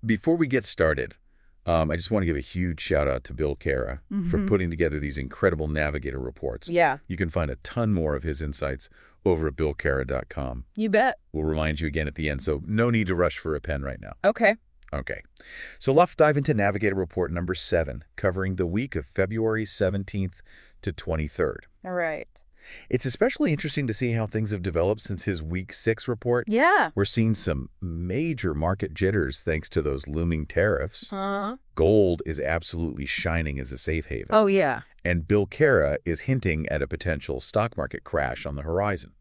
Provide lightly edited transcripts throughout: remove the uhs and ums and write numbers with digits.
Before we get started, I just want to give a huge shout out to Bill Cara for putting together these incredible Navigator reports. Yeah. You can find a ton more of his insights over at billcara.com. You bet. We'll remind you again at the end, so no need to rush for a pen right now. Okay. Okay. So let's dive into Navigator report number 7, covering the week of February 17th to 23rd. All right. It's especially interesting to see how things have developed since his week 6 report. Yeah. We're seeing some major market jitters thanks to those looming tariffs. Uh-huh. Gold is absolutely shining as a safe haven. Oh, yeah. And Bill Cara is hinting at a potential stock market crash on the horizon.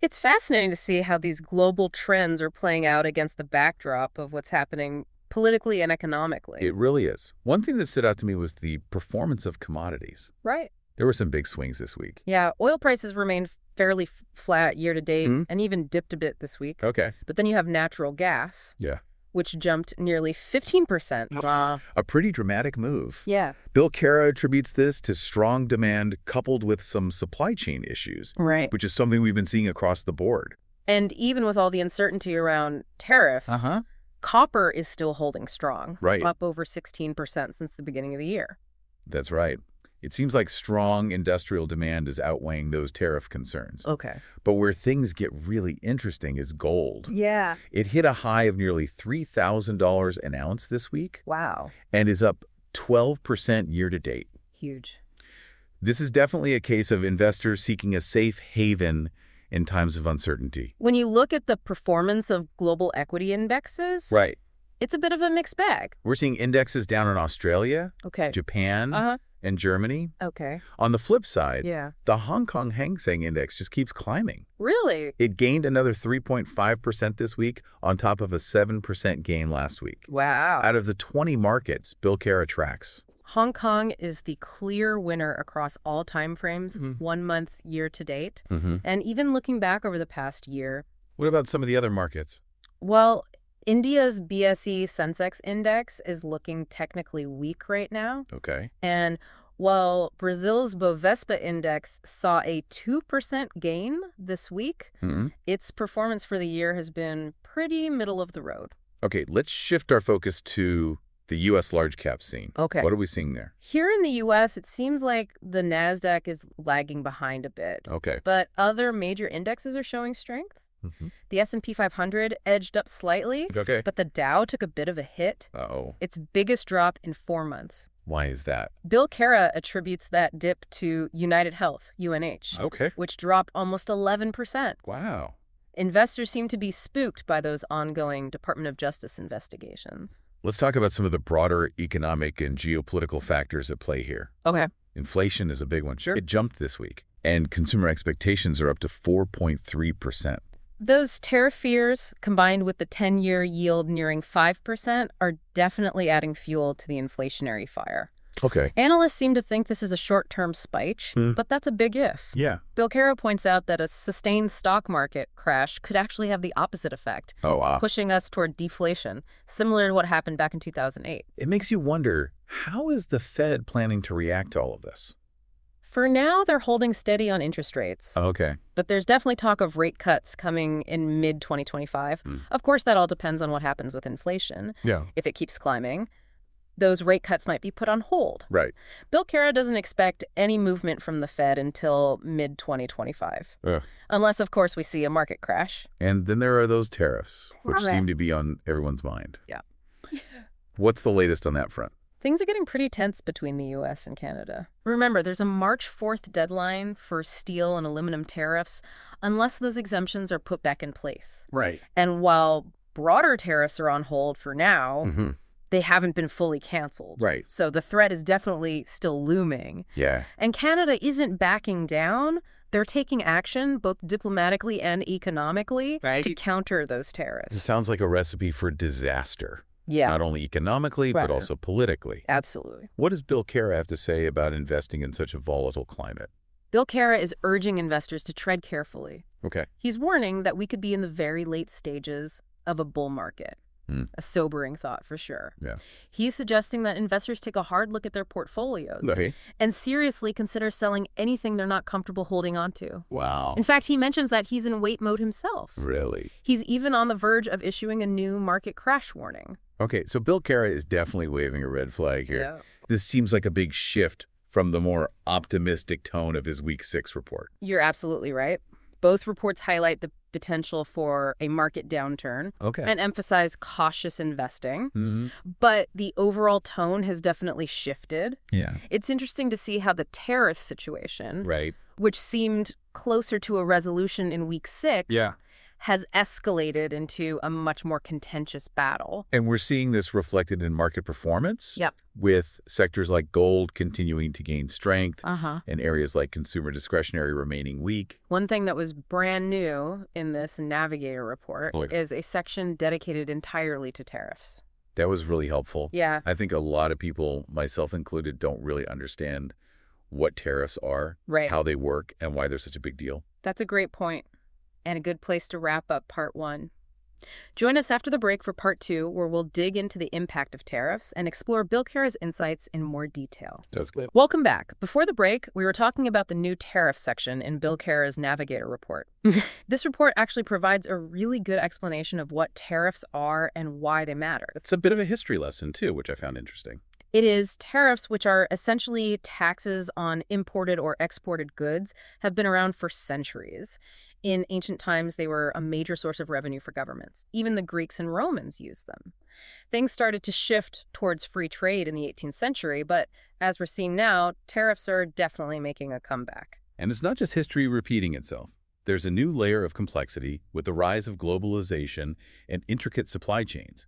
It's fascinating to see how these global trends are playing out against the backdrop of what's happening politically and economically. It really is. One thing that stood out to me was the performance of commodities. Right. There were some big swings this week. Yeah, oil prices remained fairly flat year to date and even dipped a bit this week. Okay. But then you have natural gas, Yeah. which jumped nearly 15%. A pretty dramatic move. Yeah. Bill Cara attributes this to strong demand coupled with some supply chain issues, Right. which is something we've been seeing across the board. And even with all the uncertainty around tariffs, copper is still holding strong. Right. Up over 16% since the beginning of the year. That's right. It seems like strong industrial demand is outweighing those tariff concerns. Okay. But where things get really interesting is gold. Yeah. It hit a high of nearly $3,000 an ounce this week Wow. and is up 12% year to date. Huge. This is definitely a case of investors seeking a safe haven in times of uncertainty. When you look at the performance of global equity indexes, Right. it's a bit of a mixed bag. We're seeing indexes down in Australia, Okay. Japan, and Germany. Okay. On the flip side, Yeah. the Hong Kong Hang Seng Index just keeps climbing. Really? It gained another 3.5% this week on top of a 7% gain last week. Wow. Out of the 20 markets Bill Cara tracks. Hong Kong is the clear winner across all time frames, 1 month year to date. And even looking back over the past year, What about some of the other markets? well, India's BSE Sensex index is looking technically weak right now. Okay. And while Brazil's Bovespa index saw a 2% gain this week, its performance for the year has been pretty middle of the road. Okay, let's shift our focus to the U.S. large cap scene. Okay. What are we seeing there? Here in the U.S., it seems like the NASDAQ is lagging behind a bit. Okay. But other major indexes are showing strength. The S&P 500 edged up slightly, Okay. but the Dow took a bit of a hit. Uh-oh. Its biggest drop in 4 months. Why is that? Bill Cara attributes that dip to United Health, UNH, Okay. which dropped almost 11%. Wow. Investors seem to be spooked by those ongoing Department of Justice investigations. Let's talk about some of the broader economic and geopolitical factors at play here. Okay. Inflation is a big one. Sure. It jumped this week, and consumer expectations are up to 4.3%. Those tariff fears, combined with the 10-year yield nearing 5%, are definitely adding fuel to the inflationary fire. Okay. Analysts seem to think this is a short-term spike, but that's a big if. Yeah. Bill Cara points out that a sustained stock market crash could actually have the opposite effect, Oh, wow. pushing us toward deflation, similar to what happened back in 2008. It makes you wonder, how is the Fed planning to react to all of this? For now, they're holding steady on interest rates. Okay. But there's definitely talk of rate cuts coming in mid-2025. Of course, that all depends on what happens with inflation. Yeah. If it keeps climbing, those rate cuts might be put on hold. Right. Bill Cara doesn't expect any movement from the Fed until mid-2025. Unless, of course, we see a market crash. And then there are those tariffs, which Right. seem to be on everyone's mind. Yeah. What's the latest on that front? Things are getting pretty tense between the U.S. and Canada. Remember, there's a March 4th deadline for steel and aluminum tariffs unless those exemptions are put back in place. Right. And while broader tariffs are on hold for now, they haven't been fully canceled. Right. So the threat is definitely still looming. Yeah. And Canada isn't backing down. They're taking action, both diplomatically and economically, to counter those It tariffs. sounds like a recipe for disaster. Yeah, Not only economically, Right. but also politically. absolutely. What does Bill Cara have to say about investing in such a volatile climate? Bill Cara is urging investors to tread carefully. Okay. He's warning that we could be in the very late stages of a bull market. Hmm. A sobering thought for sure. Yeah. He's suggesting that investors take a hard look at their portfolios Okay. and seriously consider selling anything they're not comfortable holding on to. Wow. In fact, he mentions that he's in wait mode himself. Really? He's even on the verge of issuing a new market crash warning. Okay, so Bill Cara is definitely waving a red flag here. Yeah. This seems like a big shift from the more optimistic tone of his Week 6 report. You're absolutely right. Both reports highlight the potential for a market downturn and emphasize cautious investing. Mm-hmm. But the overall tone has definitely shifted. Yeah. It's interesting to see how the tariff situation, Right. which seemed closer to a resolution in Week 6, Yeah. has escalated into a much more contentious battle. And we're seeing this reflected in market performance. Yep. With sectors like gold continuing to gain strength and areas like consumer discretionary remaining weak. One thing that was brand new in this Navigator report is a section dedicated entirely to tariffs. That was really helpful. Yeah. I think a lot of people, myself included, don't really understand what tariffs are, Right. how they work, and why they're such a big deal. That's a great point, and a good place to wrap up Part 1. Join us after the break for Part 2, where we'll dig into the impact of tariffs and explore Bill Cara's insights in more detail. That's good. Welcome back. Before the break, we were talking about the new tariff section in Bill Cara's Navigator report. This report actually provides a really good explanation of what tariffs are and why they matter. It's a bit of a history lesson, too, which I found interesting. It is tariffs, which are essentially taxes on imported or exported goods, have been around for centuries. In ancient times, they were a major source of revenue for governments. Even the Greeks and Romans used them. Things started to shift towards free trade in the 18th century, but as we're seeing now, tariffs are definitely making a comeback. And it's not just history repeating itself. There's a new layer of complexity with the rise of globalization and intricate supply chains.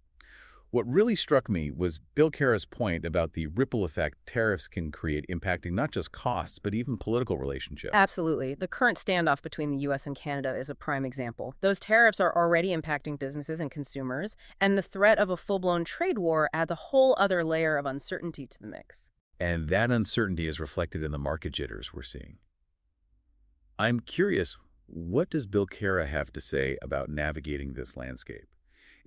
What really struck me was Bill Cara's point about the ripple effect tariffs can create, impacting not just costs, but even political relationships. Absolutely. The current standoff between the U.S. and Canada is a prime example. Those tariffs are already impacting businesses and consumers, and the threat of a full-blown trade war adds a whole other layer of uncertainty to the mix. And that uncertainty is reflected in the market jitters we're seeing. I'm curious, what does Bill Cara have to say about navigating this landscape?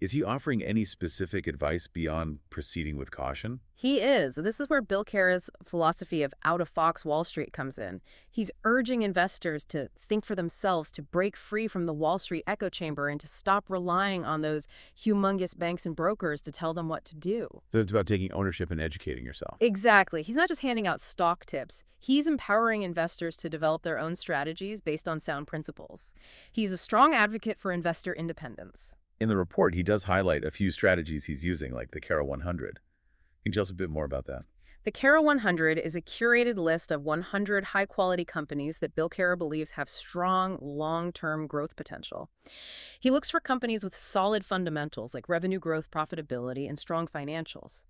Is he offering any specific advice beyond proceeding with caution? He is. This is where Bill Cara's philosophy of out-of-Fox Wall Street comes in. He's urging investors to think for themselves, to break free from the Wall Street echo chamber, and to stop relying on those humongous banks and brokers to tell them what to do. So it's about taking ownership and educating yourself. Exactly. He's not just handing out stock tips. He's empowering investors to develop their own strategies based on sound principles. He's a strong advocate for investor independence. In the report, he does highlight a few strategies he's using, like the Cara 100. Can you tell us a bit more about that? The Cara 100 is a curated list of 100 high-quality companies that Bill Cara believes have strong, long-term growth potential. He looks for companies with solid fundamentals like revenue growth, profitability, and strong financials.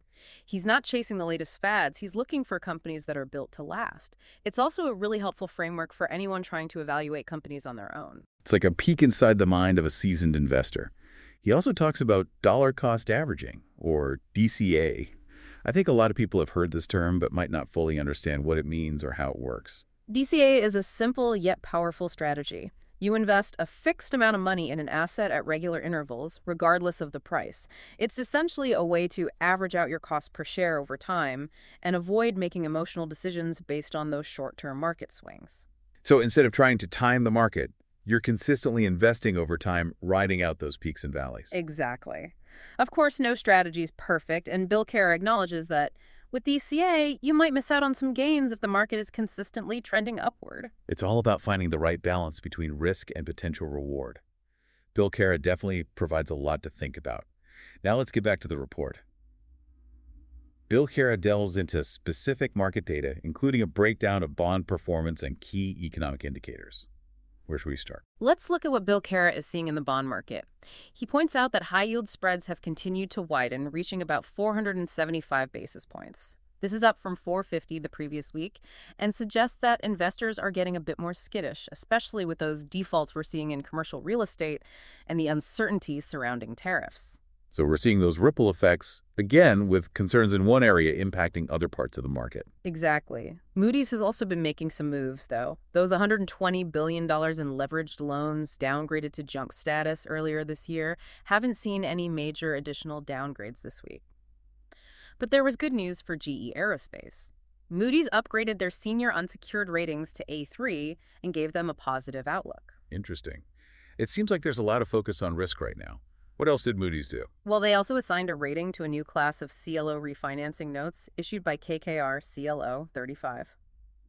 He's not chasing the latest fads. He's looking for companies that are built to last. It's also a really helpful framework for anyone trying to evaluate companies on their own. It's like a peek inside the mind of a seasoned investor. He also talks about dollar cost averaging, or DCA. I think a lot of people have heard this term, but might not fully understand what it means or how it works. DCA is a simple yet powerful strategy. You invest a fixed amount of money in an asset at regular intervals, regardless of the price. It's essentially a way to average out your cost per share over time and avoid making emotional decisions based on those short-term market swings. So instead of trying to time the market, you're consistently investing over time, riding out those peaks and valleys. Exactly. Of course, no strategy is perfect, and Bill Cara acknowledges that with DCA, you might miss out on some gains if the market is consistently trending upward. It's all about finding the right balance between risk and potential reward. Bill Cara definitely provides a lot to think about. Now let's get back to the report. Bill Cara delves into specific market data, including a breakdown of bond performance and key economic indicators. Where should we start? Let's look at what Bill Cara is seeing in the bond market. He points out that high-yield spreads have continued to widen, reaching about 475 basis points. This is up from 450 the previous week, and suggests that investors are getting a bit more skittish, especially with those defaults we're seeing in commercial real estate and the uncertainty surrounding tariffs. So we're seeing those ripple effects, again, with concerns in one area impacting other parts of the market. Exactly. Moody's has also been making some moves, though. Those $120 billion in leveraged loans downgraded to junk status earlier this year haven't seen any major additional downgrades this week. But there was good news for GE Aerospace. Moody's upgraded their senior unsecured ratings to A3 and gave them a positive outlook. Interesting. It seems like there's a lot of focus on risk right now. What else did Moody's do? Well, they also assigned a rating to a new class of CLO refinancing notes issued by KKR CLO 35.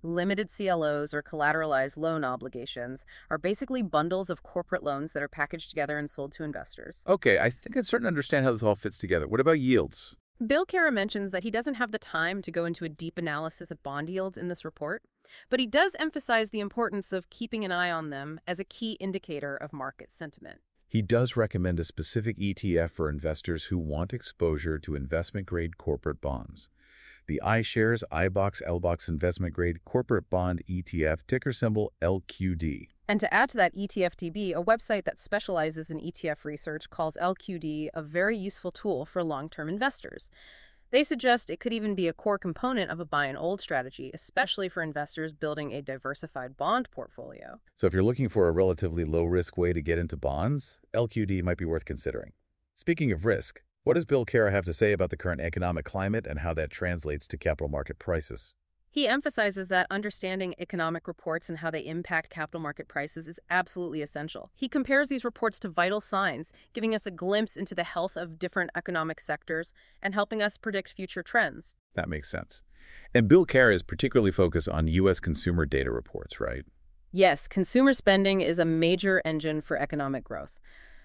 Limited CLOs, or collateralized loan obligations, are basically bundles of corporate loans that are packaged together and sold to investors. Okay, I think I'm starting to understand how this all fits together. What about yields? Bill Cara mentions that he doesn't have the time to go into a deep analysis of bond yields in this report, but he does emphasize the importance of keeping an eye on them as a key indicator of market sentiment. He does recommend a specific ETF for investors who want exposure to investment-grade corporate bonds. The iShares iBox LBox Investment Grade Corporate Bond ETF, ticker symbol LQD. And to add to that, ETFDB, a website that specializes in ETF research, calls LQD a very useful tool for long-term investors. They suggest it could even be a core component of a buy and hold strategy, especially for investors building a diversified bond portfolio. So if you're looking for a relatively low-risk way to get into bonds, LQD might be worth considering. Speaking of risk, what does Bill Cara have to say about the current economic climate and how that translates to capital market prices? He emphasizes that understanding economic reports and how they impact capital market prices is absolutely essential. He compares these reports to vital signs, giving us a glimpse into the health of different economic sectors and helping us predict future trends. That makes sense. And Bill Cara is particularly focused on U.S. consumer data reports, right? Yes, consumer spending is a major engine for economic growth.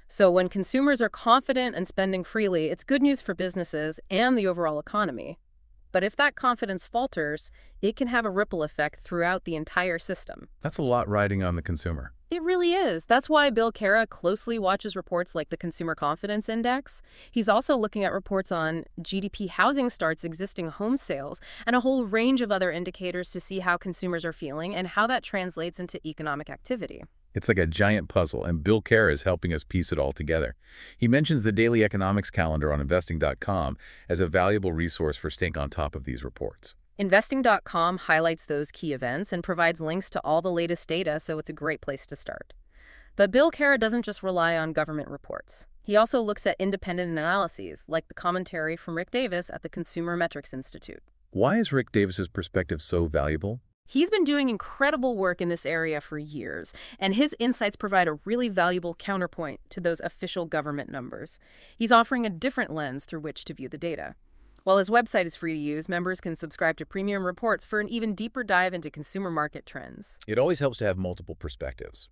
So when consumers are confident and spending freely, it's good news for businesses and the overall economy. But if that confidence falters, it can have a ripple effect throughout the entire system. That's a lot riding on the consumer. It really is. That's why Bill Cara closely watches reports like the Consumer Confidence Index. He's also looking at reports on GDP, housing starts, existing home sales, and a whole range of other indicators to see how consumers are feeling and how that translates into economic activity. It's like a giant puzzle, and Bill Cara is helping us piece it all together. He mentions the daily economics calendar on investing.com as a valuable resource for staying on top of these reports. Investing.com highlights those key events and provides links to all the latest data, so it's a great place to start. But Bill Cara doesn't just rely on government reports. He also looks at independent analyses, like the commentary from Rick Davis at the Consumer Metrics Institute. Why is Rick Davis's perspective so valuable? He's been doing incredible work in this area for years, and his insights provide a really valuable counterpoint to those official government numbers. He's offering a different lens through which to view the data. While his website is free to use, members can subscribe to premium reports for an even deeper dive into consumer market trends. It always helps to have multiple perspectives.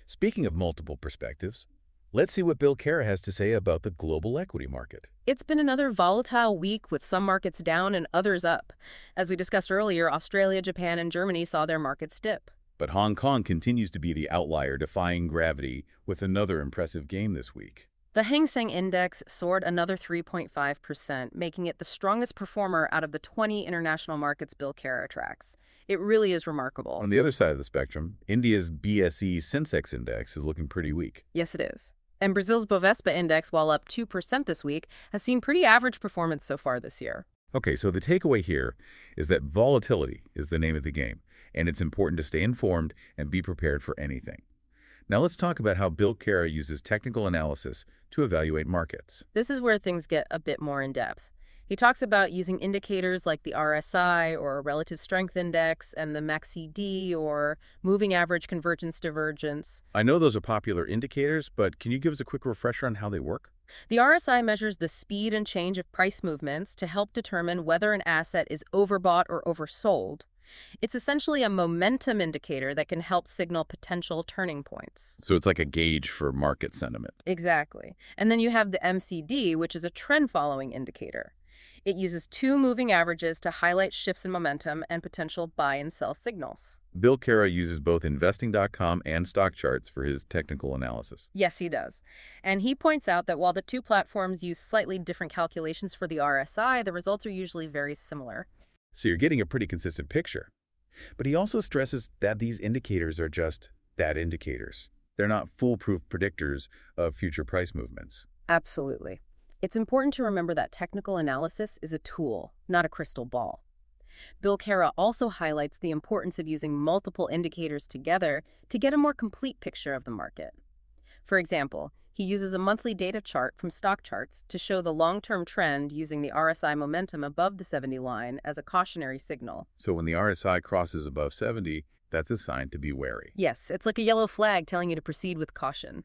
Speaking of multiple perspectives, let's see what Bill Cara has to say about the global equity market. It's been another volatile week with some markets down and others up. As we discussed earlier, Australia, Japan, and Germany saw their markets dip. But Hong Kong continues to be the outlier, defying gravity with another impressive gain this week. The Hang Seng Index soared another 3.5%, making it the strongest performer out of the 20 international markets Bill Cara tracks. It really is remarkable. On the other side of the spectrum, India's BSE Sensex Index is looking pretty weak. Yes, it is. And Brazil's Bovespa Index, while up 2% this week, has seen pretty average performance so far this year. Okay, so the takeaway here is that volatility is the name of the game, and it's important to stay informed and be prepared for anything. Now let's talk about how Bill Cara uses technical analysis to evaluate markets. This is where things get a bit more in-depth. He talks about using indicators like the RSI, or Relative Strength Index, and the MACD, or Moving Average Convergence Divergence. I know those are popular indicators, but can you give us a quick refresher on how they work? The RSI measures the speed and change of price movements to help determine whether an asset is overbought or oversold. It's essentially a momentum indicator that can help signal potential turning points. So it's like a gauge for market sentiment. Exactly. And then you have the MCD, which is a trend-following indicator. It uses two moving averages to highlight shifts in momentum and potential buy and sell signals. Bill Cara uses both investing.com and stock charts for his technical analysis. Yes, he does. And he points out that while the two platforms use slightly different calculations for the RSI, the results are usually very similar. So you're getting a pretty consistent picture. But he also stresses that these indicators are just that, indicators. They're not foolproof predictors of future price movements. Absolutely. It's important to remember that technical analysis is a tool, not a crystal ball. Bill Cara also highlights the importance of using multiple indicators together to get a more complete picture of the market. For example, he uses a monthly data chart from stock charts to show the long-term trend using the RSI momentum above the 70 line as a cautionary signal. So when the RSI crosses above 70, that's a sign to be wary. Yes, it's like a yellow flag telling you to proceed with caution.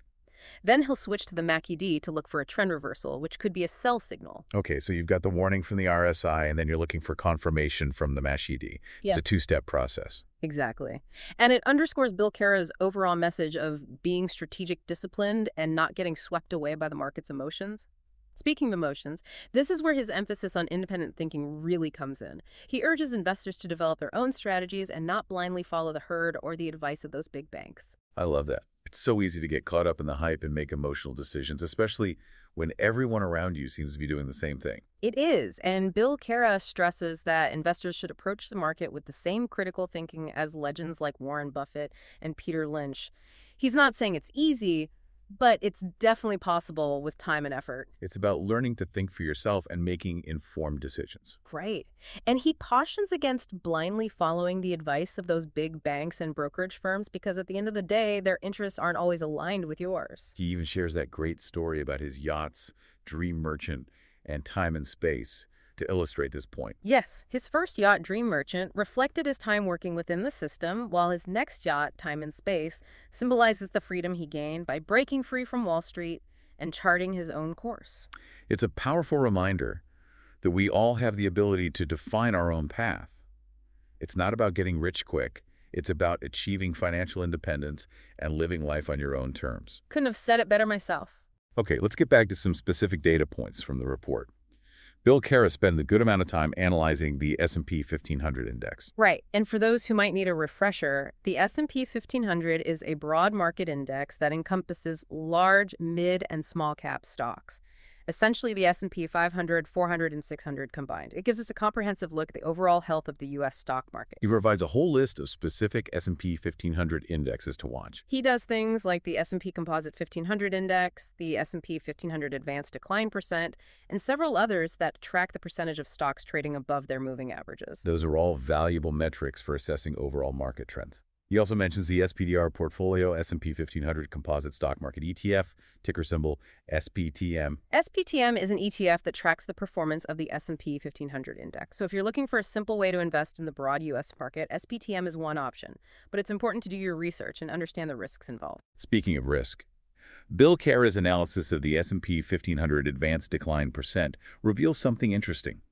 Then he'll switch to the MACD to look for a trend reversal, which could be a sell signal. Okay, so you've got the warning from the RSI, and then you're looking for confirmation from the MACD. It's Yeah. a two-step process. Exactly. And it underscores Bill Cara's overall message of being strategic disciplined and not getting swept away by the market's emotions. Speaking of emotions, this is where his emphasis on independent thinking really comes in. He urges investors to develop their own strategies and not blindly follow the herd or the advice of those big banks. I love that. It's so easy to get caught up in the hype and make emotional decisions, especially when everyone around you seems to be doing the same thing. It is, and Bill Cara stresses that investors should approach the market with the same critical thinking as legends like Warren Buffett and Peter Lynch. He's not saying it's easy, but it's definitely possible with time and effort. It's about learning to think for yourself and making informed decisions. Right. And he cautions against blindly following the advice of those big banks and brokerage firms because at the end of the day, their interests aren't always aligned with yours. He even shares that great story about his yachts, Dream Merchant, and Time and Space to illustrate this point. Yes, his first yacht, Dream Merchant, reflected his time working within the system, while his next yacht, Time and Space, symbolizes the freedom he gained by breaking free from Wall Street and charting his own course. It's a powerful reminder that we all have the ability to define our own path. It's not about getting rich quick. It's about achieving financial independence and living life on your own terms. Couldn't have said it better myself. Okay, let's get back to some specific data points from the report. Bill Cara spends a good amount of time analyzing the S&P 1500 index. Right. And for those who might need a refresher, the S&P 1500 is a broad market index that encompasses large, mid, and small cap stocks. Essentially the S&P 500, 400, and 600 combined. It gives us a comprehensive look at the overall health of the U.S. stock market. He provides a whole list of specific S&P 1500 indexes to watch. He does things like the S&P Composite 1500 Index, the S&P 1500 Advanced Decline Percent, and several others that track the percentage of stocks trading above their moving averages. Those are all valuable metrics for assessing overall market trends. He also mentions the SPDR portfolio, S&P 1500 Composite Stock Market ETF, ticker symbol SPTM. SPTM is an ETF that tracks the performance of the S&P 1500 index. So if you're looking for a simple way to invest in the broad U.S. market, SPTM is one option. But it's important to do your research and understand the risks involved. Speaking of risk, Bill Cara's analysis of the S&P 1500 Advanced Decline Percent reveals something interesting.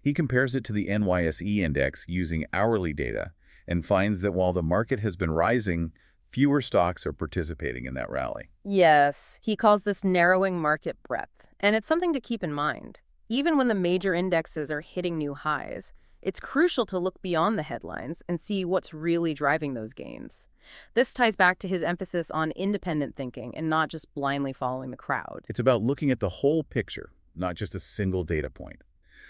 He compares it to the NYSE index using hourly data and finds that while the market has been rising, fewer stocks are participating in that rally. Yes, he calls this narrowing market breadth. And it's something to keep in mind. Even when the major indexes are hitting new highs, it's crucial to look beyond the headlines and see what's really driving those gains. This ties back to his emphasis on independent thinking and not just blindly following the crowd. It's about looking at the whole picture, not just a single data point.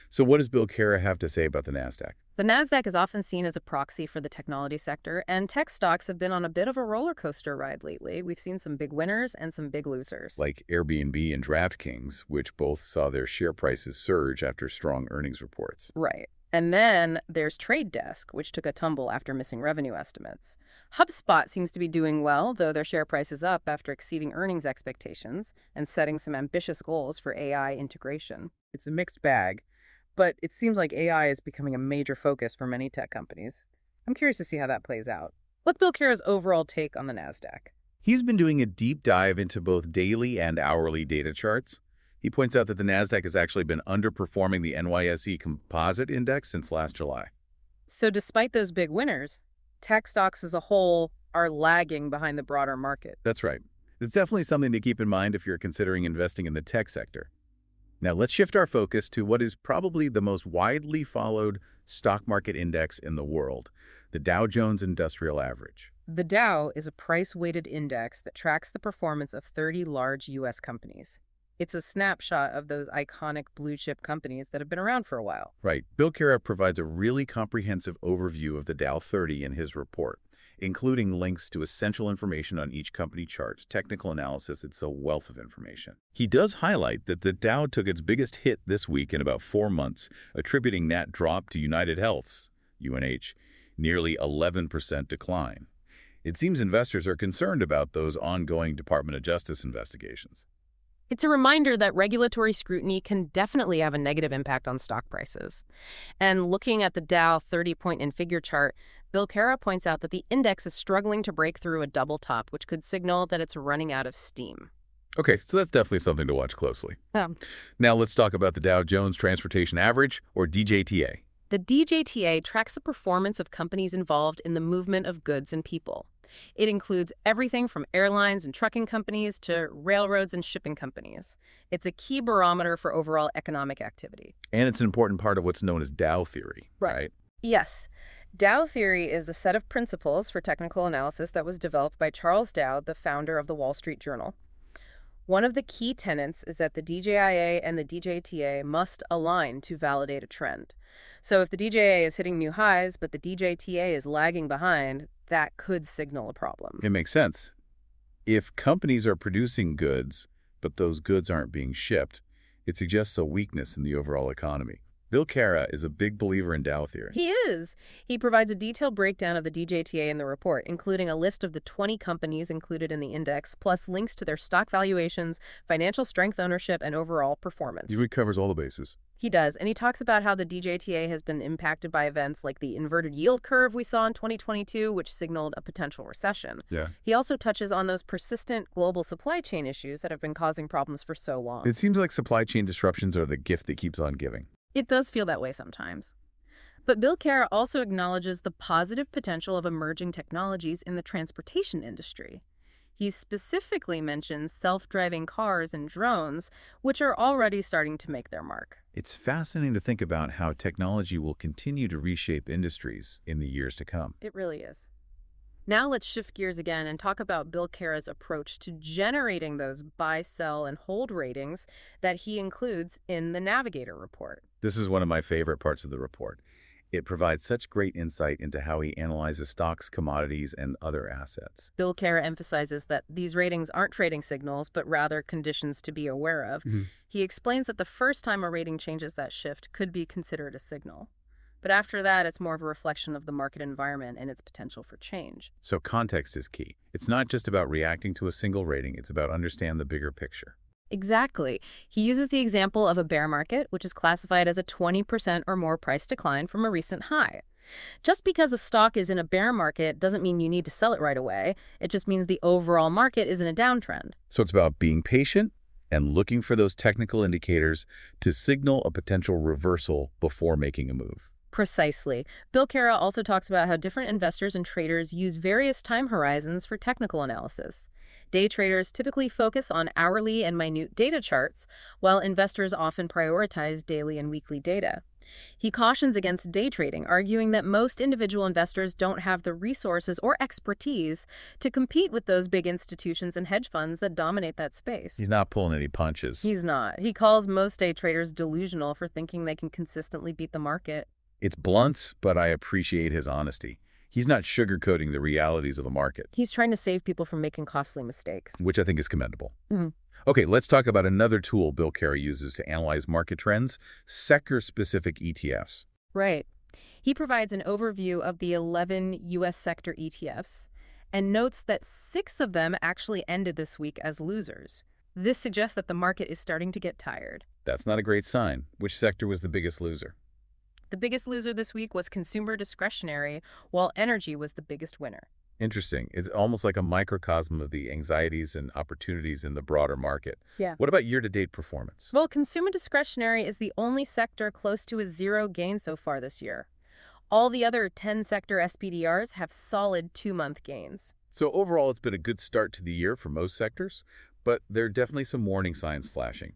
So what does Bill Cara have to say about the NASDAQ? The Nasdaq is often seen as a proxy for the technology sector, and tech stocks have been on a bit of a roller coaster ride lately. We've seen some big winners and some big losers. Like Airbnb and DraftKings, which both saw their share prices surge after strong earnings reports. Right. And then there's Trade Desk, which took a tumble after missing revenue estimates. HubSpot seems to be doing well, though their share price is up after exceeding earnings expectations and setting some ambitious goals for AI integration. It's a mixed bag, but it seems like AI is becoming a major focus for many tech companies. I'm curious to see how that plays out. What's Bill Cara's overall take on the NASDAQ? He's been doing a deep dive into both daily and hourly data charts. He points out that the NASDAQ has actually been underperforming the NYSE Composite Index since last July. So despite those big winners, tech stocks as a whole are lagging behind the broader market. That's right. It's definitely something to keep in mind if you're considering investing in the tech sector. Now, let's shift our focus to what is probably the most widely followed stock market index in the world, the Dow Jones Industrial Average. The Dow is a price-weighted index that tracks the performance of 30 large U.S. companies. It's a snapshot of those iconic blue-chip companies that have been around for a while. Right. Bill Cara provides a really comprehensive overview of the Dow 30 in his report. including links to essential information on each company charts, technical analysis. It's a wealth of information. He does highlight that the Dow took its biggest hit this week in about 4 months, attributing that drop to United Health's, UNH, nearly 11% decline. It seems investors are concerned about those ongoing Department of Justice investigations. It's a reminder that regulatory scrutiny can definitely have a negative impact on stock prices. And looking at the Dow 30-point and figure chart, Bill Cara points out that the index is struggling to break through a double top, which could signal that it's running out of steam. Okay, so that's definitely something to watch closely. Yeah. Now let's talk about the Dow Jones Transportation Average, or DJTA. The DJTA tracks the performance of companies involved in the movement of goods and people. It includes everything from airlines and trucking companies to railroads and shipping companies. It's a key barometer for overall economic activity. And it's an important part of what's known as Dow theory, right? Yes. Dow theory is a set of principles for technical analysis that was developed by Charles Dow, the founder of the Wall Street Journal. One of the key tenets is that the DJIA and the DJTA must align to validate a trend. So if the DJIA is hitting new highs, but the DJTA is lagging behind, that could signal a problem. It makes sense. If companies are producing goods, but those goods aren't being shipped, it suggests a weakness in the overall economy. Bill Cara is a big believer in Dow theory. He is. He provides a detailed breakdown of the DJTA in the report, including a list of the 20 companies included in the index, plus links to their stock valuations, financial strength ownership, and overall performance. He really covers all the bases. He does, and he talks about how the DJTA has been impacted by events like the inverted yield curve we saw in 2022, which signaled a potential recession. Yeah. He also touches on those persistent global supply chain issues that have been causing problems for so long. It seems like supply chain disruptions are the gift that keeps on giving. It does feel that way sometimes. But Bill Cara also acknowledges the positive potential of emerging technologies in the transportation industry. He specifically mentions self-driving cars and drones, which are already starting to make their mark. It's fascinating to think about how technology will continue to reshape industries in the years to come. It really is. Now let's shift gears again and talk about Bill Cara's approach to generating those buy, sell, and hold ratings that he includes in the Navigator report. This is one of my favorite parts of the report. It provides such great insight into how he analyzes stocks, commodities, and other assets. Bill Cara emphasizes that these ratings aren't trading signals, but rather conditions to be aware of. He explains that the first time a rating changes, that shift could be considered a signal. But after that, it's more of a reflection of the market environment and its potential for change. So context is key. It's not just about reacting to a single rating, it's about understanding the bigger picture. Exactly. He uses the example of a bear market, which is classified as a 20% or more price decline from a recent high. Just because a stock is in a bear market doesn't mean you need to sell it right away. It just means the overall market is in a downtrend. So it's about being patient and looking for those technical indicators to signal a potential reversal before making a move. Precisely. Bill Cara also talks about how different investors and traders use various time horizons for technical analysis. Day traders typically focus on hourly and minute data charts, while investors often prioritize daily and weekly data. He cautions against day trading, arguing that most individual investors don't have the resources or expertise to compete with those big institutions and hedge funds that dominate that space. He's not pulling any punches. He's not. He calls most day traders delusional for thinking they can consistently beat the market. It's blunt, but I appreciate his honesty. He's not sugarcoating the realities of the market. He's trying to save people from making costly mistakes. Which I think is commendable. Okay, let's talk about another tool Bill Cara uses to analyze market trends, sector-specific ETFs. Right. He provides an overview of the 11 U.S. sector ETFs and notes that 6 of them actually ended this week as losers. This suggests that the market is starting to get tired. That's not a great sign. Which sector was the biggest loser? The biggest loser this week was consumer discretionary, while energy was the biggest winner. Interesting. It's almost like a microcosm of the anxieties and opportunities in the broader market. Yeah. What about year-to-date performance? Well, consumer discretionary is the only sector close to a zero gain so far this year. All the other 10 sector SPDRs have solid 2-month gains. So overall, it's been a good start to the year for most sectors, but there are definitely some warning signs flashing.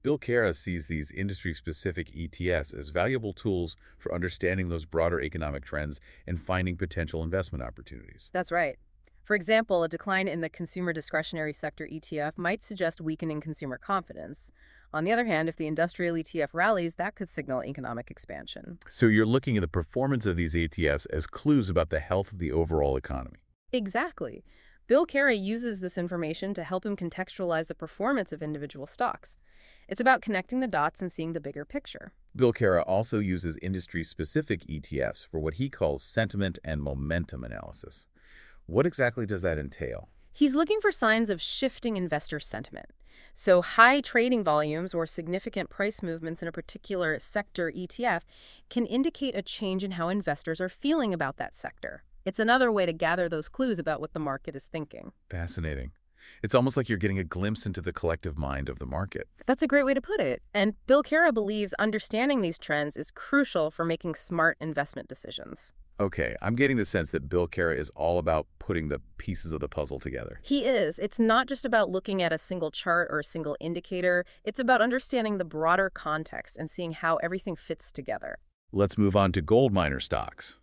Bill Cara sees these industry-specific ETFs as valuable tools for understanding those broader economic trends and finding potential investment opportunities. That's right. For example, a decline in the consumer discretionary sector ETF might suggest weakening consumer confidence. On the other hand, if the industrial ETF rallies, that could signal economic expansion. So you're looking at the performance of these ETFs as clues about the health of the overall economy. Exactly. Bill Cara uses this information to help him contextualize the performance of individual stocks. It's about connecting the dots and seeing the bigger picture. Bill Cara also uses industry-specific ETFs for what he calls sentiment and momentum analysis. What exactly does that entail? He's looking for signs of shifting investor sentiment. So high trading volumes or significant price movements in a particular sector ETF can indicate a change in how investors are feeling about that sector. It's another way to gather those clues about what the market is thinking. Fascinating. It's almost like you're getting a glimpse into the collective mind of the market. That's a great way to put it. And Bill Cara believes understanding these trends is crucial for making smart investment decisions. Okay, I'm getting the sense that Bill Cara is all about putting the pieces of the puzzle together. He is. It's not just about looking at a single chart or a single indicator. It's about understanding the broader context and seeing how everything fits together. Let's move on to gold miner stocks.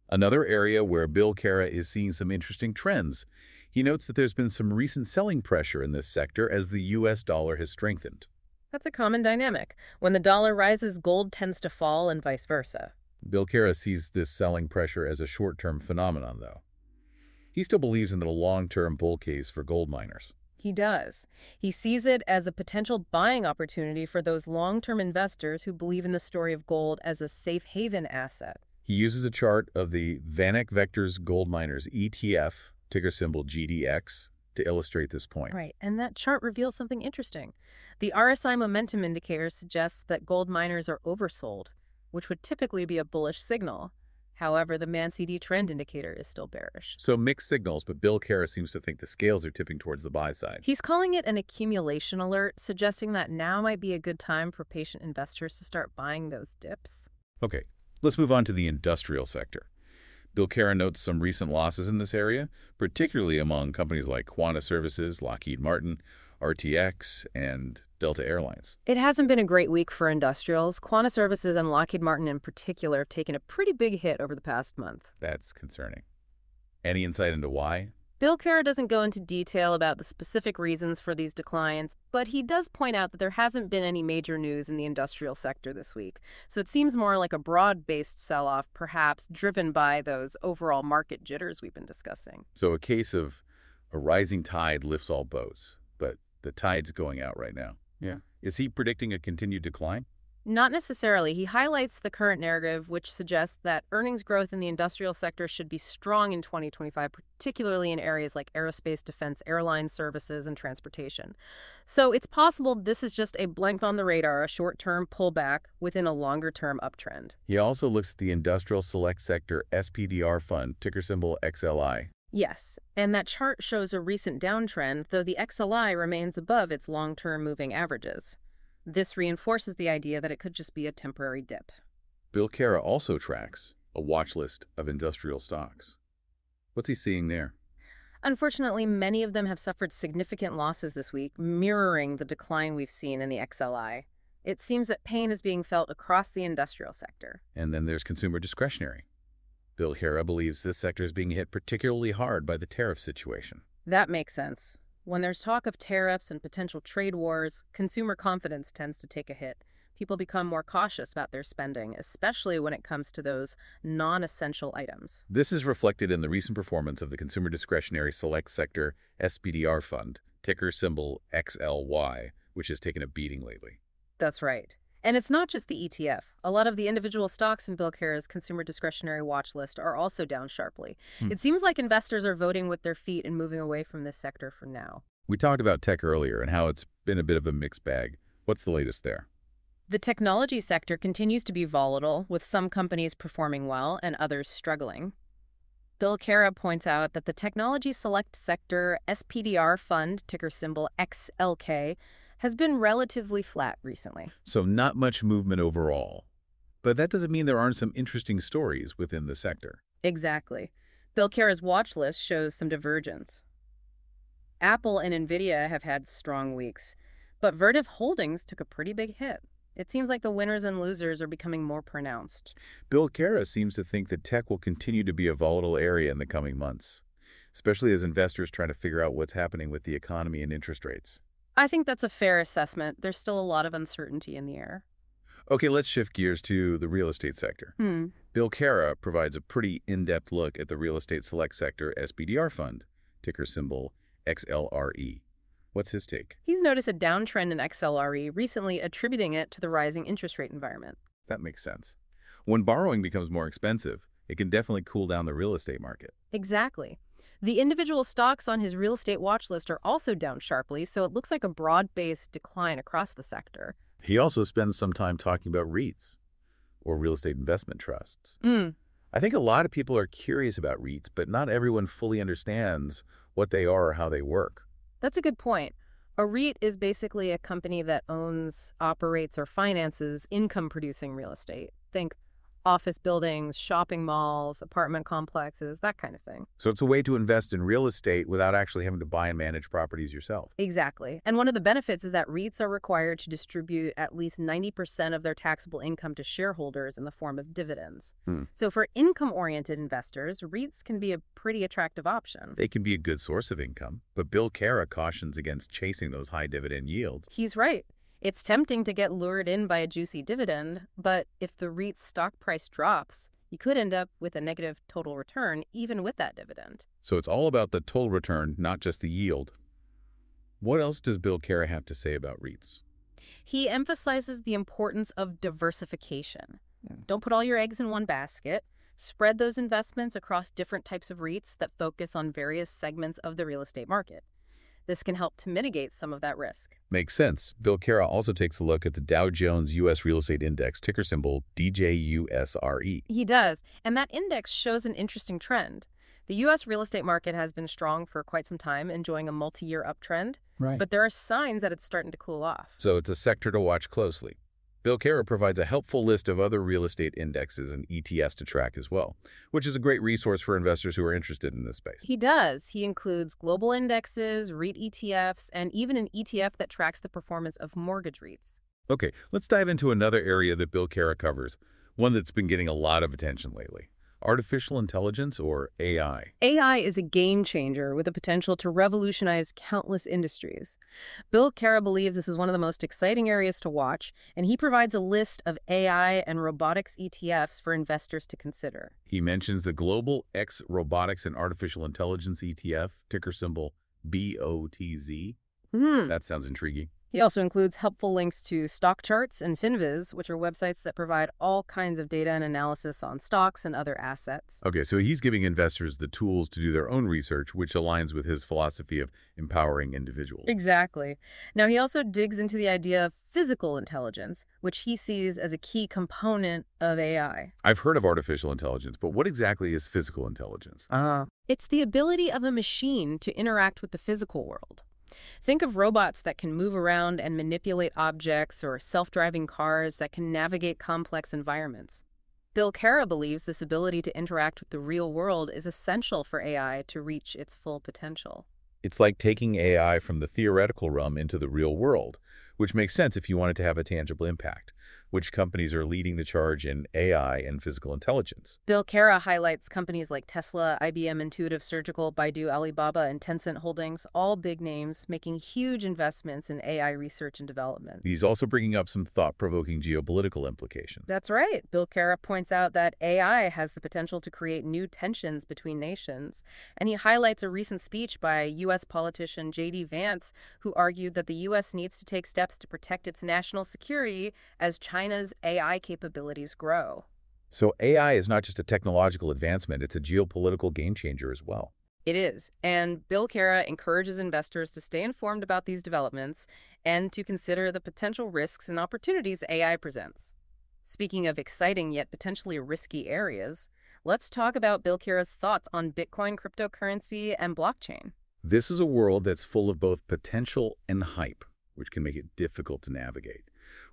Another area where Bill Cara is seeing some interesting trends. He notes that there's been some recent selling pressure in this sector as the U.S. dollar has strengthened. That's a common dynamic. When the dollar rises, gold tends to fall and vice versa. Bill Cara sees this selling pressure as a short-term phenomenon, though. He still believes in the long-term bull case for gold miners. He does. He sees it as a potential buying opportunity for those long-term investors who believe in the story of gold as a safe haven asset. He uses a chart of the VanEck Vectors Gold Miners ETF, ticker symbol GDX, to illustrate this point. Right, and that chart reveals something interesting. The RSI momentum indicator suggests that gold miners are oversold, which would typically be a bullish signal. However, the MACD trend indicator is still bearish. So mixed signals, but Bill Cara seems to think the scales are tipping towards the buy side. He's calling it an accumulation alert, suggesting that now might be a good time for patient investors to start buying those dips. Okay, let's move on to the industrial sector. Bill Cara notes some recent losses in this area, particularly among companies like Quanta Services, Lockheed Martin, RTX, and Delta Airlines. It hasn't been a great week for industrials. Quanta Services and Lockheed Martin in particular have taken a pretty big hit over the past month. That's concerning. Any insight into why? Bill Cara doesn't go into detail about the specific reasons for these declines, but he does point out that there hasn't been any major news in the industrial sector this week. So it seems more like a broad-based sell-off, perhaps driven by those overall market jitters we've been discussing. So a case of a rising tide lifts all boats, but the tide's going out right now. Yeah. Is he predicting a continued decline? Not necessarily. He highlights the current narrative, which suggests that earnings growth in the industrial sector should be strong in 2025, particularly in areas like aerospace, defense, airline services, and transportation. So it's possible this is just a blink on the radar, a short-term pullback within a longer-term uptrend. He also looks at the Industrial Select Sector SPDR Fund, ticker symbol XLI. Yes, and that chart shows a recent downtrend, though the XLI remains above its long-term moving averages. This reinforces the idea that it could just be a temporary dip. Bill Cara also tracks a watch list of industrial stocks. What's he seeing there? Unfortunately, many of them have suffered significant losses this week, mirroring the decline we've seen in the XLI. It seems that pain is being felt across the industrial sector. And then there's consumer discretionary. Bill Cara believes this sector is being hit particularly hard by the tariff situation. That makes sense. When there's talk of tariffs and potential trade wars, consumer confidence tends to take a hit. People become more cautious about their spending, especially when it comes to those non-essential items. This is reflected in the recent performance of the Consumer Discretionary Select Sector SPDR Fund, ticker symbol XLY, which has taken a beating lately. That's right. And it's not just the ETF. A lot of the individual stocks in Bill Cara's consumer discretionary watch list are also down sharply. It seems like investors are voting with their feet and moving away from this sector for now. We talked about tech earlier and how it's been a bit of a mixed bag. What's the latest there? The technology sector continues to be volatile, with some companies performing well and others struggling. Bill Cara points out that the Technology Select Sector SPDR Fund, ticker symbol XLK, has been relatively flat recently. So not much movement overall. But that doesn't mean there aren't some interesting stories within the sector. Exactly. Bill Cara's watch list shows some divergence. Apple and Nvidia have had strong weeks, but Vertiv Holdings took a pretty big hit. It seems like the winners and losers are becoming more pronounced. Bill Cara seems to think that tech will continue to be a volatile area in the coming months, especially as investors try to figure out what's happening with the economy and interest rates. I think that's a fair assessment. There's still a lot of uncertainty in the air. Okay, let's shift gears to the real estate sector. Hmm. Bill Cara provides a pretty in-depth look at the Real Estate Select Sector SPDR Fund, ticker symbol XLRE. What's his take? He's noticed a downtrend in XLRE, recently attributing it to the rising interest rate environment. That makes sense. When borrowing becomes more expensive, it can definitely cool down the real estate market. Exactly. The individual stocks on his real estate watch list are also down sharply, so it looks like a broad-based decline across the sector. He also spends some time talking about REITs, or real estate investment trusts. Mm. I think a lot of people are curious about REITs, but not everyone fully understands what they are or how they work. That's a good point. A REIT is basically a company that owns, operates, or finances income-producing real estate. Think office buildings, shopping malls, apartment complexes, that kind of thing. So it's a way to invest in real estate without actually having to buy and manage properties yourself. Exactly. And one of the benefits is that REITs are required to distribute at least 90% of their taxable income to shareholders in the form of dividends. So for income-oriented investors, REITs can be a pretty attractive option. They can be a good source of income, but Bill Cara cautions against chasing those high dividend yields. He's right. It's tempting to get lured in by a juicy dividend, but if the REIT's stock price drops, you could end up with a negative total return even with that dividend. So it's all about the total return, not just the yield. What else does Bill Cara have to say about REITs? He emphasizes the importance of diversification. Don't put all your eggs in one basket. Spread those investments across different types of REITs that focus on various segments of the real estate market. This can help to mitigate some of that risk. Makes sense. Bill Cara also takes a look at the Dow Jones U.S. Real Estate Index, ticker symbol DJUSRE. He does, and that index shows an interesting trend. The U.S. real estate market has been strong for quite some time, enjoying a multi-year uptrend, Right. but there are signs that it's starting to cool off. So it's a sector to watch closely. Bill Cara provides a helpful list of other real estate indexes and ETFs to track as well, which is a great resource for investors who are interested in this space. He does. He includes global indexes, REIT ETFs, and even an ETF that tracks the performance of mortgage REITs. Okay, let's dive into another area that Bill Cara covers, one that's been getting a lot of attention lately. Artificial intelligence, or AI. AI is a game changer with the potential to revolutionize countless industries. Bill Cara believes this is one of the most exciting areas to watch, and he provides a list of AI and robotics ETFs for investors to consider. He mentions the Global X Robotics and Artificial Intelligence ETF, ticker symbol BOTZ. That sounds intriguing. He also includes helpful links to stock charts and FinViz, which are websites that provide all kinds of data and analysis on stocks and other assets. Okay, so he's giving investors the tools to do their own research, which aligns with his philosophy of empowering individuals. Exactly. Now, he also digs into the idea of physical intelligence, which he sees as a key component of AI. I've heard of artificial intelligence, but what exactly is physical intelligence? It's the ability of a machine to interact with the physical world. Think of robots that can move around and manipulate objects, or self-driving cars that can navigate complex environments. Bill Cara believes this ability to interact with the real world is essential for AI to reach its full potential. It's like taking AI from the theoretical realm into the real world, which makes sense if you want it to have a tangible impact. Which companies are leading the charge in AI and physical intelligence? Bill Cara highlights companies like Tesla, IBM, Intuitive Surgical, Baidu, Alibaba, and Tencent Holdings, all big names making huge investments in AI research and development. He's also bringing up some thought-provoking geopolitical implications. That's right. Bill Cara points out that AI has the potential to create new tensions between nations, and he highlights a recent speech by U.S. politician J.D. Vance, who argued that the U.S. needs to take steps to protect its national security as China's AI capabilities grow. So AI is not just a technological advancement, it's a geopolitical game changer as well. It is, and Bill Cara encourages investors to stay informed about these developments and to consider the potential risks and opportunities AI presents. Speaking of exciting yet potentially risky areas, let's talk about Bill Cara's thoughts on Bitcoin, cryptocurrency, and blockchain. This is a world that's full of both potential and hype, which can make it difficult to navigate.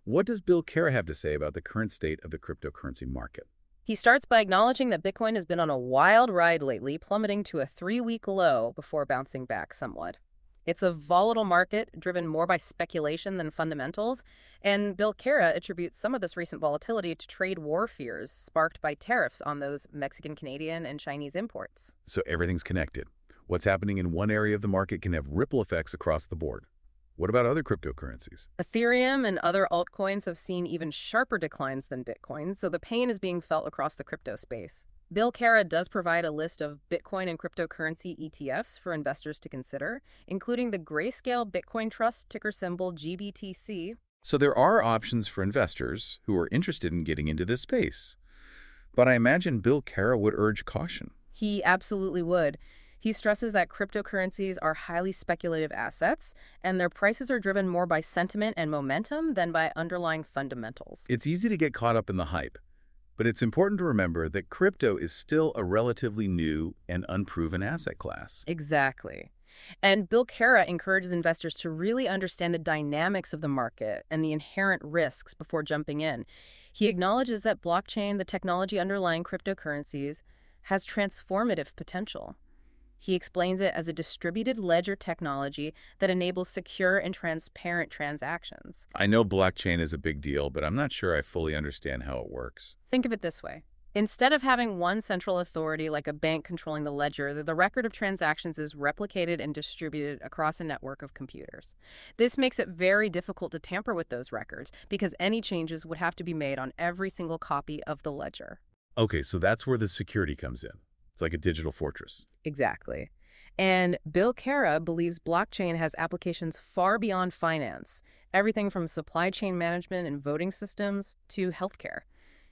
What does Bill Cara have to say about the current state of the cryptocurrency market? He starts by acknowledging that Bitcoin has been on a wild ride lately, plummeting to a 3-week low before bouncing back somewhat. It's a volatile market driven more by speculation than fundamentals, and Bill Cara attributes some of this recent volatility to trade war fears sparked by tariffs on those Mexican, Canadian, and Chinese imports. So everything's connected. What's happening in one area of the market can have ripple effects across the board. What about other cryptocurrencies? Ethereum and other altcoins have seen even sharper declines than Bitcoin, so the pain is being felt across the crypto space. Bill Cara does provide a list of Bitcoin and cryptocurrency ETFs for investors to consider, including the Grayscale Bitcoin Trust, ticker symbol GBTC. So there are options for investors who are interested in getting into this space. But I imagine Bill Cara would urge caution. He absolutely would. He stresses that cryptocurrencies are highly speculative assets, and their prices are driven more by sentiment and momentum than by underlying fundamentals. It's easy to get caught up in the hype, but it's important to remember that crypto is still a relatively new and unproven asset class. Exactly. And Bill Cara encourages investors to really understand the dynamics of the market and the inherent risks before jumping in. He acknowledges that blockchain, the technology underlying cryptocurrencies, has transformative potential. He explains it as a distributed ledger technology that enables secure and transparent transactions. I know blockchain is a big deal, but I'm not sure I fully understand how it works. Think of it this way. Instead of having one central authority like a bank controlling the ledger, the record of transactions is replicated and distributed across a network of computers. This makes it very difficult to tamper with those records because any changes would have to be made on every single copy of the ledger. Okay, so that's where the security comes in. It's like a digital fortress. Exactly. And Bill Cara believes blockchain has applications far beyond finance, everything from supply chain management and voting systems to healthcare.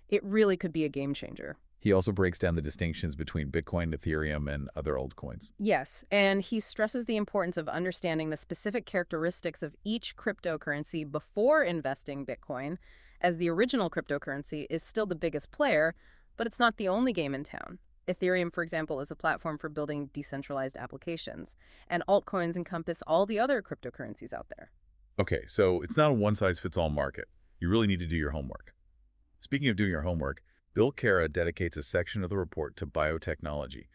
It really could be a game changer. He also breaks down the distinctions between Bitcoin, Ethereum, and other altcoins. Yes, and he stresses the importance of understanding the specific characteristics of each cryptocurrency before investing Bitcoin, as the original cryptocurrency is still the biggest player, but it's not the only game in town. Ethereum, for example, is a platform for building decentralized applications, and altcoins encompass all the other cryptocurrencies out there. Okay, so it's not a one-size-fits-all market. You really need to do your homework. Speaking of doing your homework, Bill Cara dedicates a section of the report to biotechnology.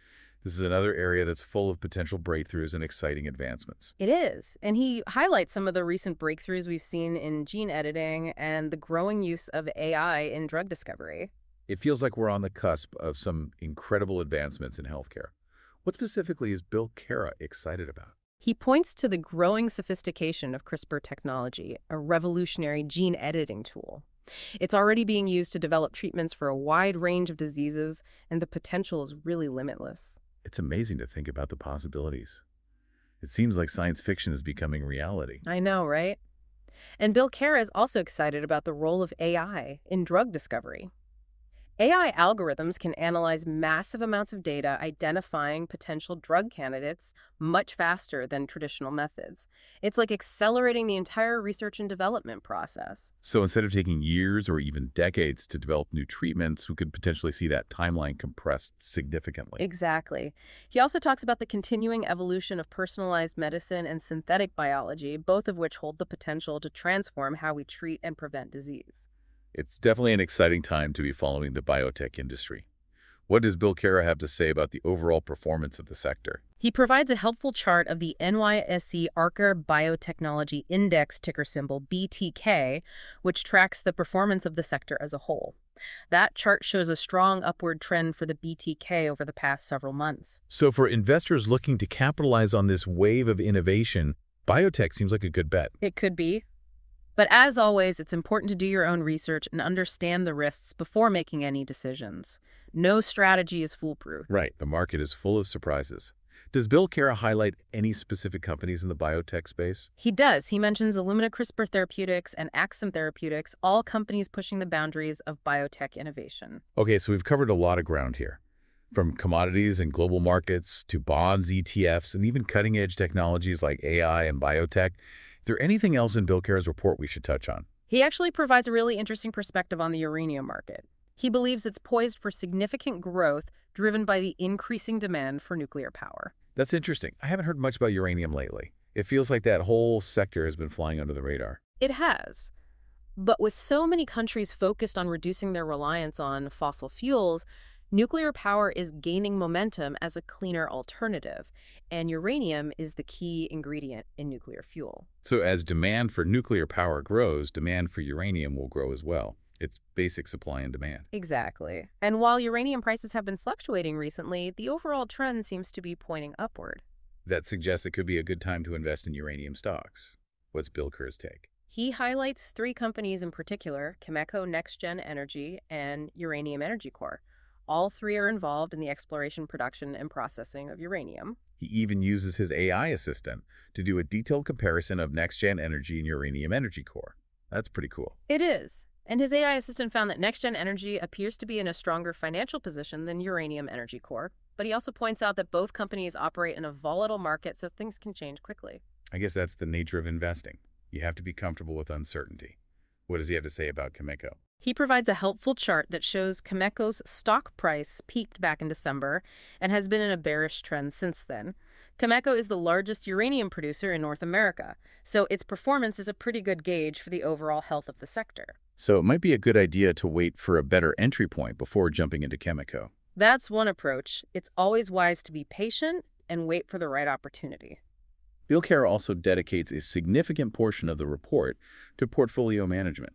This is another area that's full of potential breakthroughs and exciting advancements. It is, and he highlights some of the recent breakthroughs we've seen in gene editing and the growing use of AI in drug discovery. It feels like we're on the cusp of some incredible advancements in healthcare. What specifically is Bill Cara excited about? He points to the growing sophistication of CRISPR technology, a revolutionary gene editing tool. It's already being used to develop treatments for a wide range of diseases, and the potential is really limitless. It's amazing to think about the possibilities. It seems like science fiction is becoming reality. I know, right? And Bill Cara is also excited about the role of AI in drug discovery. AI algorithms can analyze massive amounts of data, identifying potential drug candidates much faster than traditional methods. It's like accelerating the entire research and development process. So instead of taking years or even decades to develop new treatments, we could potentially see that timeline compressed significantly. Exactly. He also talks about the continuing evolution of personalized medicine and synthetic biology, both of which hold the potential to transform how we treat and prevent disease. It's definitely an exciting time to be following the biotech industry. What does Bill Cara have to say about the overall performance of the sector? He provides a helpful chart of the NYSE Arca Biotechnology Index, ticker symbol BTK, which tracks the performance of the sector as a whole. That chart shows a strong upward trend for the BTK over the past several months. So for investors looking to capitalize on this wave of innovation, biotech seems like a good bet. It could be. But as always, it's important to do your own research and understand the risks before making any decisions. No strategy is foolproof. Right. The market is full of surprises. Does Bill Cara highlight any specific companies in the biotech space? He does. He mentions Illumina CRISPR Therapeutics and Axum Therapeutics, all companies pushing the boundaries of biotech innovation. Okay, so we've covered a lot of ground here. From commodities and global markets to bonds, ETFs, and even cutting-edge technologies like AI and biotech. Is there anything else in Bill Cara's report we should touch on? He actually provides a really interesting perspective on the uranium market. He believes it's poised for significant growth driven by the increasing demand for nuclear power. That's interesting. I haven't heard much about uranium lately. It feels like that whole sector has been flying under the radar. It has. But with so many countries focused on reducing their reliance on fossil fuels, nuclear power is gaining momentum as a cleaner alternative, and uranium is the key ingredient in nuclear fuel. So as demand for nuclear power grows, demand for uranium will grow as well. It's basic supply and demand. Exactly. And while uranium prices have been fluctuating recently, the overall trend seems to be pointing upward. That suggests it could be a good time to invest in uranium stocks. What's Bill Cara's take? He highlights three companies in particular: Cameco, NextGen Energy, and Uranium Energy Corp. All three are involved in the exploration, production, and processing of uranium. He even uses his AI assistant to do a detailed comparison of NextGen Energy and Uranium Energy Corp. That's pretty cool. It is. And his AI assistant found that NextGen Energy appears to be in a stronger financial position than Uranium Energy Corp. But he also points out that both companies operate in a volatile market, so things can change quickly. I guess that's the nature of investing. You have to be comfortable with uncertainty. What does he have to say about Cameco? He provides a helpful chart that shows Cameco's stock price peaked back in December and has been in a bearish trend since then. Cameco is the largest uranium producer in North America, so its performance is a pretty good gauge for the overall health of the sector. So it might be a good idea to wait for a better entry point before jumping into Cameco. That's one approach. It's always wise to be patient and wait for the right opportunity. Bill Cara also dedicates a significant portion of the report to portfolio management.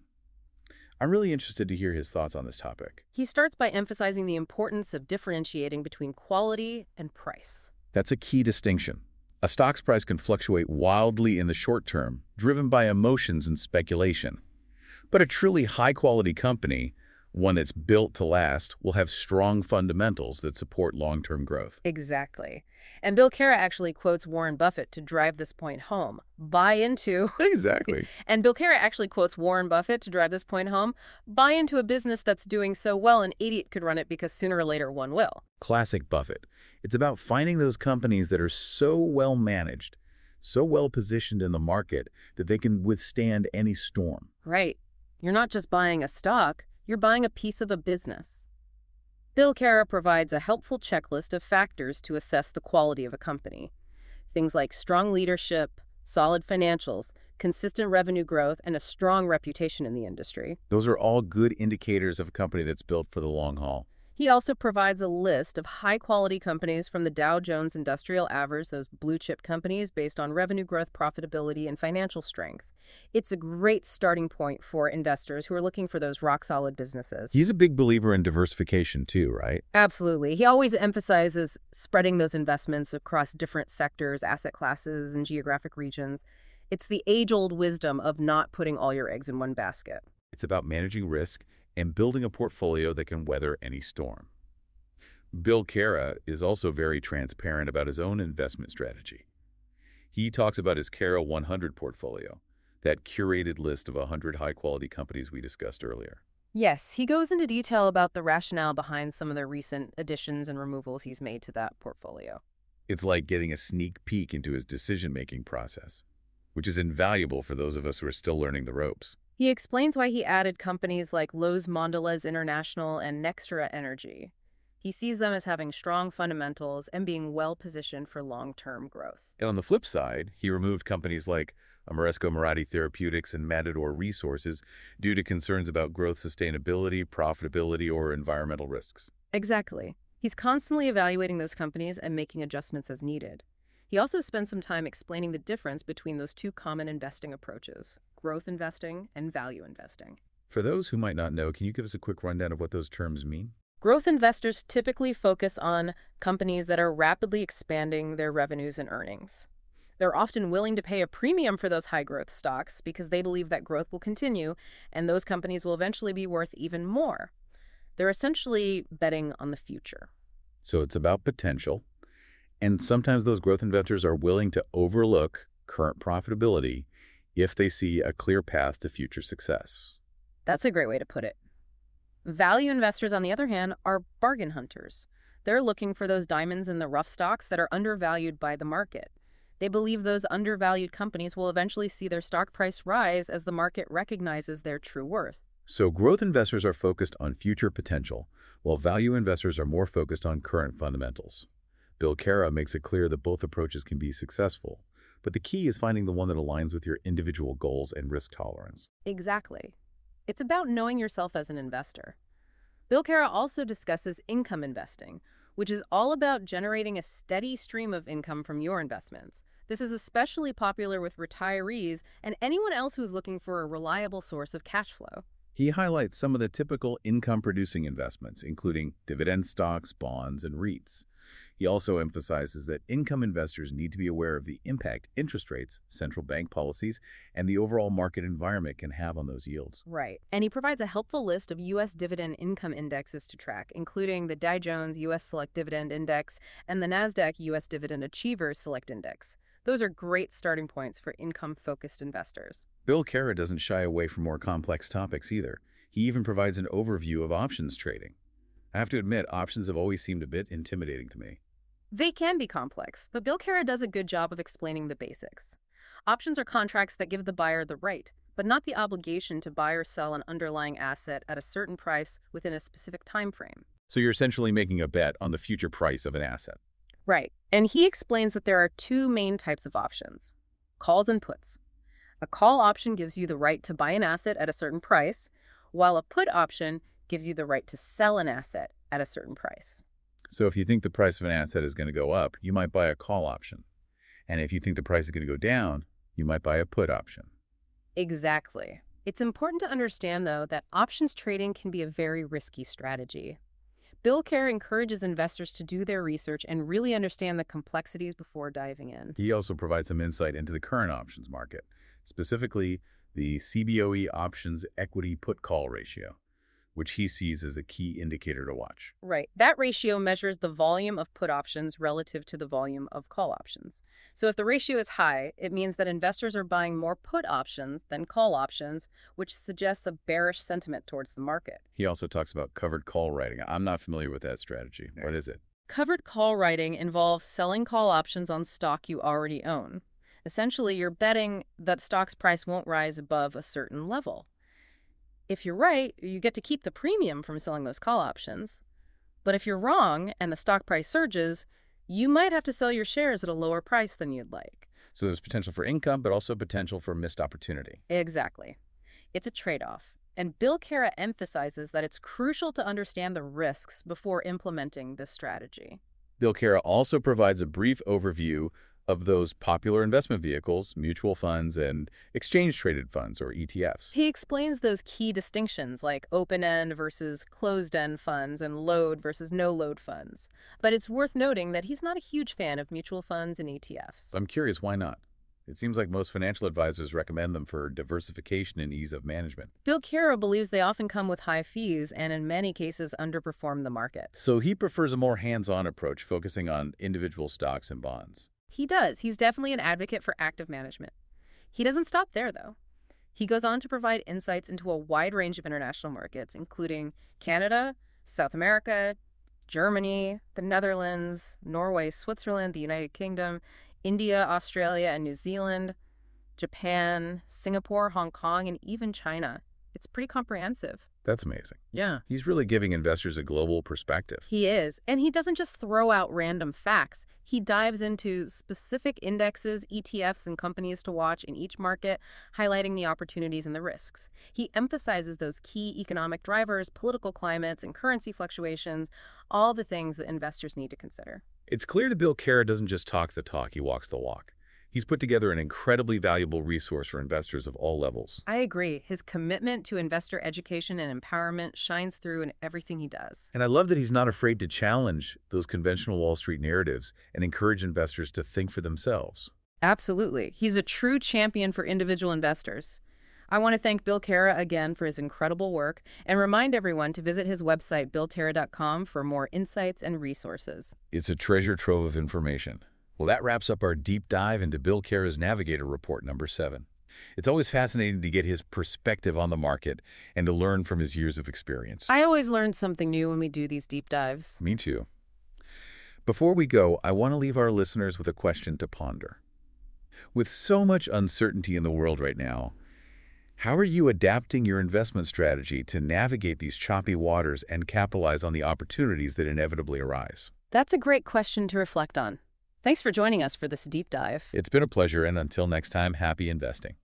I'm really interested to hear his thoughts on this topic. He starts by emphasizing the importance of differentiating between quality and price. That's a key distinction. A stock's price can fluctuate wildly in the short term, driven by emotions and speculation. But a truly high-quality company, one that's built to last, will have strong fundamentals that support long-term growth. Exactly. And Bill Cara actually quotes Warren Buffett to drive this point home. Exactly. And Bill Cara actually quotes Warren Buffett to drive this point home. Buy into a business that's doing so well an idiot could run it because sooner or later one will. Classic Buffett. It's about finding those companies that are so well managed, so well positioned in the market that they can withstand any storm. Right. You're not just buying a stock, you're buying a piece of a business. Bill Cara provides a helpful checklist of factors to assess the quality of a company. Things like strong leadership, solid financials, consistent revenue growth, and a strong reputation in the industry. Those are all good indicators of a company that's built for the long haul. He also provides a list of high-quality companies from the Dow Jones Industrial Average, those blue-chip companies based on revenue growth, profitability, and financial strength. It's a great starting point for investors who are looking for those rock-solid businesses. He's a big believer in diversification too, right? Absolutely. He always emphasizes spreading those investments across different sectors, asset classes, and geographic regions. It's the age-old wisdom of not putting all your eggs in one basket. It's about managing risk and building a portfolio that can weather any storm. Bill Cara is also very transparent about his own investment strategy. He talks about his Cara 100 portfolio, that curated list of 100 high-quality companies we discussed earlier. Yes, he goes into detail about the rationale behind some of the recent additions and removals he's made to that portfolio. It's like getting a sneak peek into his decision-making process, which is invaluable for those of us who are still learning the ropes. He explains why he added companies like Los Mondelez International and Nextra Energy. He sees them as having strong fundamentals and being well-positioned for long-term growth. And on the flip side, he removed companies like Ameresco Marati Therapeutics and Matador Resources due to concerns about growth sustainability, profitability, or environmental risks. Exactly. He's constantly evaluating those companies and making adjustments as needed. He also spends some time explaining the difference between those two common investing approaches: growth investing and value investing. For those who might not know, can you give us a quick rundown of what those terms mean? Growth investors typically focus on companies that are rapidly expanding their revenues and earnings. They're often willing to pay a premium for those high-growth stocks because they believe that growth will continue and those companies will eventually be worth even more. They're essentially betting on the future. So it's about potential. And sometimes those growth investors are willing to overlook current profitability if they see a clear path to future success. That's a great way to put it. Value investors, on the other hand, are bargain hunters. They're looking for those diamonds in the rough stocks that are undervalued by the market. They believe those undervalued companies will eventually see their stock price rise as the market recognizes their true worth. So growth investors are focused on future potential, while value investors are more focused on current fundamentals. Bill Cara makes it clear that both approaches can be successful, but the key is finding the one that aligns with your individual goals and risk tolerance. Exactly. It's about knowing yourself as an investor. Bill Cara also discusses income investing, which is all about generating a steady stream of income from your investments. This is especially popular with retirees and anyone else who's looking for a reliable source of cash flow. He highlights some of the typical income-producing investments, including dividend stocks, bonds, and REITs. He also emphasizes that income investors need to be aware of the impact interest rates, central bank policies, and the overall market environment can have on those yields. Right. And he provides a helpful list of U.S. dividend income indexes to track, including the Dow Jones U.S. Select Dividend Index and the NASDAQ U.S. Dividend Achievers Select Index. Those are great starting points for income-focused investors. Bill Cara doesn't shy away from more complex topics either. He even provides an overview of options trading. I have to admit, options have always seemed a bit intimidating to me. They can be complex, but Bill Cara does a good job of explaining the basics. Options are contracts that give the buyer the right, but not the obligation to buy or sell an underlying asset at a certain price within a specific time frame. So you're essentially making a bet on the future price of an asset. Right. And he explains that there are two main types of options: calls and puts. A call option gives you the right to buy an asset at a certain price, while a put option gives you the right to sell an asset at a certain price. So if you think the price of an asset is going to go up, you might buy a call option. And if you think the price is going to go down, you might buy a put option. Exactly. It's important to understand, though, that options trading can be a very risky strategy. Bill Cara encourages investors to do their research and really understand the complexities before diving in. He also provides some insight into the current options market, specifically the CBOE options equity put-call ratio, which he sees as a key indicator to watch. Right. That ratio measures the volume of put options relative to the volume of call options. So if the ratio is high, it means that investors are buying more put options than call options, which suggests a bearish sentiment towards the market. He also talks about covered call writing. I'm not familiar with that strategy. What is it? Covered call writing involves selling call options on stock you already own. Essentially, you're betting that stock's price won't rise above a certain level. If you're right, you get to keep the premium from selling those call options. But if you're wrong and the stock price surges, you might have to sell your shares at a lower price than you'd like. So there's potential for income, but also potential for missed opportunity. Exactly. It's a trade-off. And Bill Cara emphasizes that it's crucial to understand the risks before implementing this strategy. Bill Cara also provides a brief overview of those popular investment vehicles, mutual funds, and exchange-traded funds, or ETFs. He explains those key distinctions like open-end versus closed-end funds and load versus no-load funds. But it's worth noting that he's not a huge fan of mutual funds and ETFs. I'm curious, why not? It seems like most financial advisors recommend them for diversification and ease of management. Bill Cara believes they often come with high fees and in many cases underperform the market. So he prefers a more hands-on approach, focusing on individual stocks and bonds. He does. He's definitely an advocate for active management. He doesn't stop there, though. He goes on to provide insights into a wide range of international markets, including Canada, South America, Germany, the Netherlands, Norway, Switzerland, the United Kingdom, India, Australia, and New Zealand, Japan, Singapore, Hong Kong, and even China. It's pretty comprehensive. That's amazing. Yeah, he's really giving investors a global perspective. He is. And he doesn't just throw out random facts. He dives into specific indexes, ETFs, and companies to watch in each market, highlighting the opportunities and the risks. He emphasizes those key economic drivers, political climates, and currency fluctuations, all the things that investors need to consider. It's clear to Bill Cara doesn't just talk the talk, he walks the walk. He's put together an incredibly valuable resource for investors of all levels. I agree. His commitment to investor education and empowerment shines through in everything he does. And I love that he's not afraid to challenge those conventional Wall Street narratives and encourage investors to think for themselves. Absolutely. He's a true champion for individual investors. I want to thank Bill Cara again for his incredible work and remind everyone to visit his website, billcara.com, for more insights and resources. It's a treasure trove of information. Well, that wraps up our deep dive into Bill Cara's Navigator Report number 7. It's always fascinating to get his perspective on the market and to learn from his years of experience. I always learn something new when we do these deep dives. Me too. Before we go, I want to leave our listeners with a question to ponder. With so much uncertainty in the world right now, how are you adapting your investment strategy to navigate these choppy waters and capitalize on the opportunities that inevitably arise? That's a great question to reflect on. Thanks for joining us for this deep dive. It's been a pleasure, and until next time, happy investing.